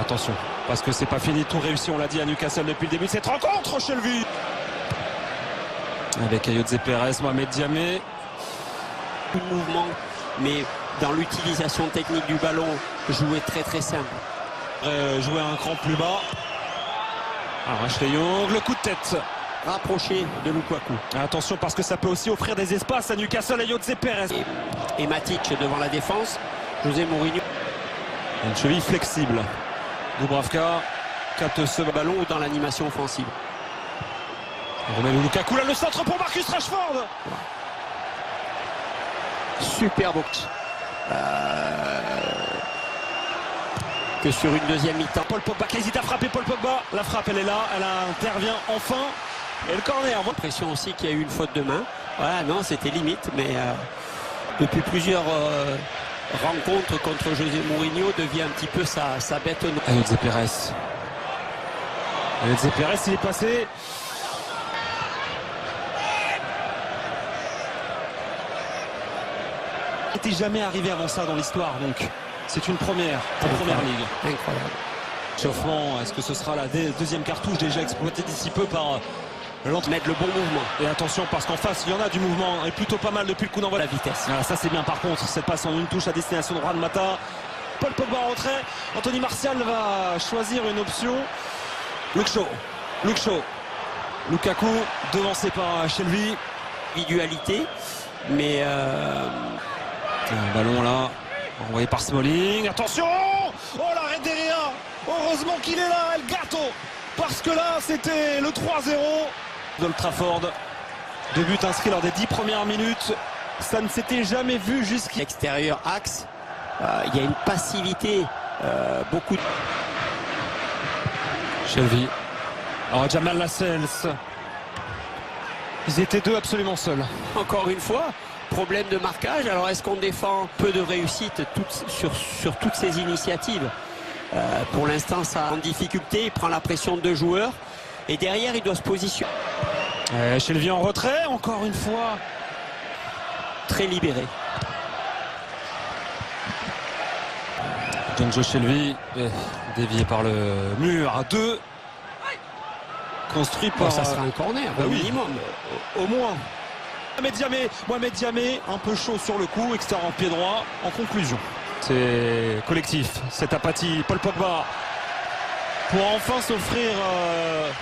Attention, parce que c'est pas fini, tout réussi, on l'a dit à Newcastle depuis le début de cette rencontre, Shelvey. Avec Ayoze Perez, Mohamed Diamé. Tout de mouvement, mais dans l'utilisation technique du ballon, jouer très simple. Jouer un cran plus bas. Alors Ashley Young, le coup de tête. Rapproché de Lukaku. Attention parce que ça peut aussi offrir des espaces à Newcastle, Ayoze Perez. Et Matic devant la défense, José Mourinho. Une cheville flexible. Dubravka capte ce ballon ou dans l'animation offensive. Romelu Lukaku, là le centre pour Marcus Rashford. Super box. Que sur une deuxième mi-temps. Paul Pogba qui hésite à frapper. Paul Pogba, la frappe elle est là, elle intervient enfin. Et le corner. L'impression aussi qu'il y a eu une faute de main. Voilà, non, c'était limite, mais depuis plusieurs rencontres contre José Mourinho devient un petit peu sa bête noire. Ayoze Perez. Ayoze Perez, il est passé. Il n'était jamais arrivé avant ça dans l'histoire, donc c'est une première en première ligue. Incroyable. Chauffement, est-ce que ce sera la deuxième cartouche déjà exploitée d'ici peu par mettre le bon mouvement. Et attention parce qu'en face il y en a du mouvement et plutôt pas mal depuis le coup d'envoi. La vitesse. Ah, ça c'est bien par contre, cette passe en une touche à destination de Juan Mata. Paul Pogba en retrait. Anthony Martial va choisir une option. Luke Shaw. Lukaku devancé par Shelvey. Individualité, mais un ballon là, envoyé par Smalling. Attention. Oh l'arrêt derrière. Heureusement qu'il est là, El Gato. Parce que là c'était le 3-0 d'Old Trafford. 2 buts inscrits lors des 10 premières minutes. Ça ne s'était jamais vu jusqu'à l'extérieur axe. Il y a une passivité, beaucoup de... Shelvey. Oh, Jamal Lascelles. Ils étaient deux absolument seuls. Encore une fois, problème de marquage. Alors est-ce qu'on défend peu de réussite sur toutes ces initiatives? Pour l'instant, ça en difficulté. Il prend la pression de 2 joueurs. Et derrière, il doit se positionner. Shelvey en retrait, encore une fois. Très libéré. Jonjo Shelvey, dévié par le mur à 2. Construit par... ça sera un corner, au minimum. Au moins. Mohamed Diamé, un peu chaud sur le coup, extérieur en pied droit. En conclusion, c'est collectif, cette apathie. Paul Pogba pour enfin s'offrir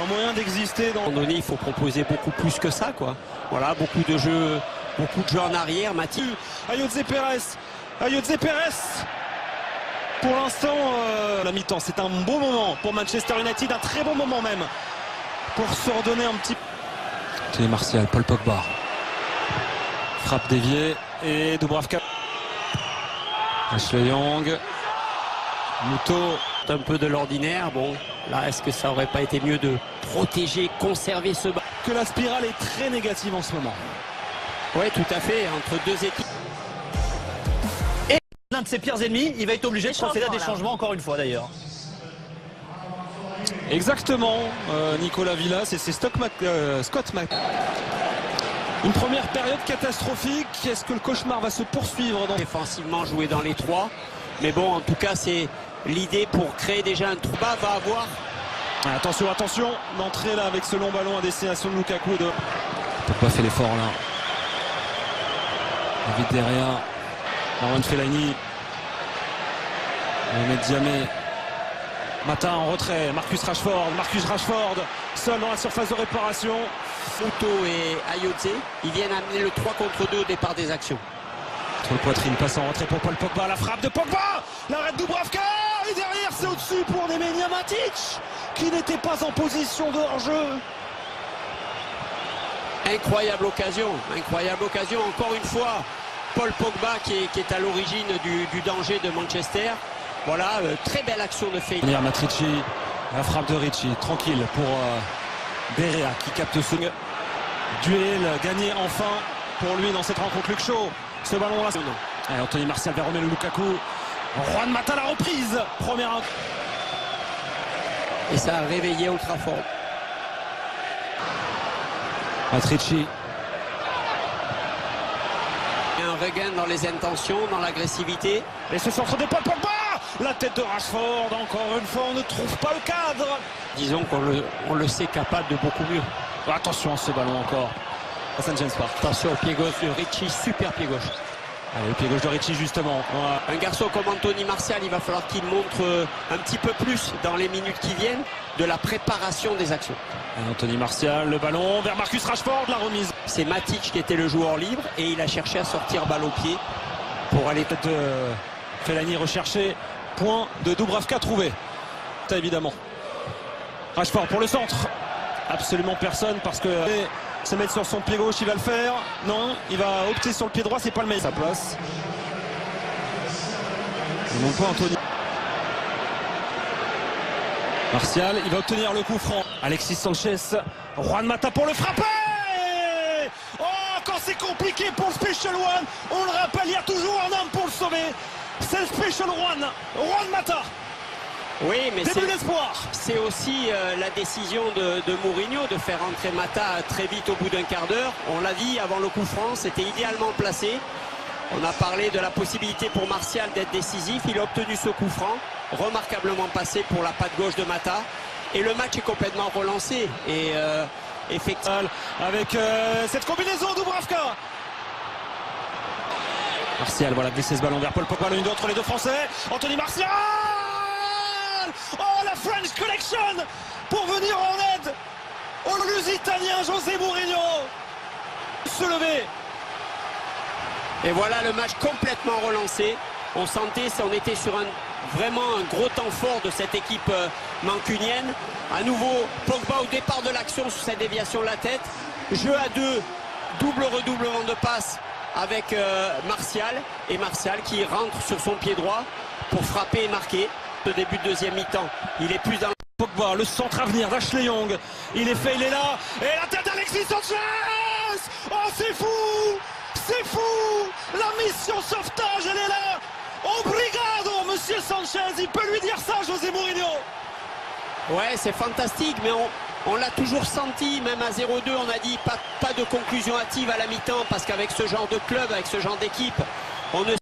un moyen d'exister. À un moment donné, il faut proposer beaucoup plus que ça, quoi. Voilà, beaucoup de jeux en arrière. Mathieu. Ayoze Perez. Pour l'instant, la mi-temps, c'est un beau moment pour Manchester United, un très bon moment même pour se redonner un petit... C'est Martial, Paul Pogba. Frappe déviée et Dubravka. Ashley Young. Muto. Un peu de l'ordinaire. Bon, là, est-ce que ça aurait pas été mieux de protéger, conserver ce ballon? Que la spirale est très négative en ce moment. Oui, tout à fait, entre deux équipes. Et l'un de ses pires ennemis, il va être obligé de procéder à des changements encore une fois d'ailleurs. Exactement, Nicolas Villas et c'est Scott Mac. Une première période catastrophique. Est-ce que le cauchemar va se poursuivre Défensivement, jouer dans les 3. Mais bon, en tout cas, c'est l'idée pour créer déjà un trou bas, va avoir... Attention, l'entrée là avec ce long ballon à destination de Lukaku. Pogba fait l'effort là. David derrière. Marwan Fellaini Mohamed Diamé. Mata en retrait. Marcus Rashford. Seul dans la surface de réparation. Muto et Ayoze, ils viennent amener le 3 contre 2 au départ des actions. Entre le poitrine, passe en retrait pour Paul Pogba. La frappe de Pogba. L'arrêt de Dubravka. Et derrière, c'est au-dessus pour Nemanja Matic, qui n'était pas en position de hors-jeu. Incroyable occasion, encore une fois. Paul Pogba qui est à l'origine du danger de Manchester. Voilà, très belle action de Feilly. Matrici, la frappe de Ricci, tranquille pour Berea qui capte ce duel gagné enfin pour lui dans cette rencontre. Luke Shaw, ce ballon là. Allez, Anthony Martial vers Romelu Lukaku. Juan Mata la reprise. Première. Et ça a réveillé Old Trafford. Matrici. Un regain dans les intentions, dans l'agressivité. Et ce centre de Paul Pogba. La tête de Rashford, encore une fois, on ne trouve pas le cadre. Disons qu'on le sait capable de beaucoup mieux. Attention à ce ballon encore. À St. James Park. Attention au pied gauche de Ricci, super pied gauche. Allez, le pied gauche de Ricci justement. Voilà. Un garçon comme Anthony Martial, il va falloir qu'il montre un petit peu plus dans les minutes qui viennent de la préparation des actions. Et Anthony Martial, le ballon vers Marcus Rashford, la remise. C'est Matic qui était le joueur libre et il a cherché à sortir balle au pied pour aller peut-être Fellaini recherché. Point de Dubravka trouvé. Évidemment. Rashford pour le centre. Absolument personne parce que se mettre sur son pied gauche, il va le faire. Non, il va opter sur le pied droit, c'est pas le meilleur. Sa place. Il monte pas Anthony. Martial, il va obtenir le coup franc. Alexis Sanchez. Juan Mata pour le frapper. Oh, quand c'est compliqué pour le Special One, on le rappelle, il y a toujours un homme pour le sauver. C'est le Special One, Juan Mata. Oui, mais c'est aussi la décision de Mourinho de faire entrer Mata très vite au bout d'un quart d'heure. On l'a dit avant le coup franc, c'était idéalement placé. On a parlé de la possibilité pour Martial d'être décisif. Il a obtenu ce coup franc, remarquablement passé pour la patte gauche de Mata. Et le match est complètement relancé. Et effectivement, avec cette combinaison Dubravka. Martial, voilà, glisser ce ballon vers Paul Pogba, l'une d'entre les deux Français. Anthony Martial. Oh, la French Connection pour venir en aide au Lusitanien José Mourinho. Se lever. Et voilà le match complètement relancé. On sentait, on était sur vraiment un gros temps fort de cette équipe mancunienne. À nouveau, Pogba au départ de l'action sur cette déviation de la tête. Jeu à deux, double redoublement de passe avec Martial. Et Martial qui rentre sur son pied droit pour frapper et marquer. Le début de deuxième mi-temps, il est plus dans Pogba, le centre à venir d'Ashley Young. Il est fait, il est là. Et la tête d'Alexis Sanchez. Oh, c'est fou. C'est fou. La mission sauvetage, elle est là. Obrigado, monsieur Sanchez. Il peut lui dire ça, José Mourinho. Ouais, c'est fantastique, mais on l'a toujours senti, même à 0-2, on a dit pas de conclusion hâtive à la mi-temps, parce qu'avec ce genre de club, avec ce genre d'équipe, on ne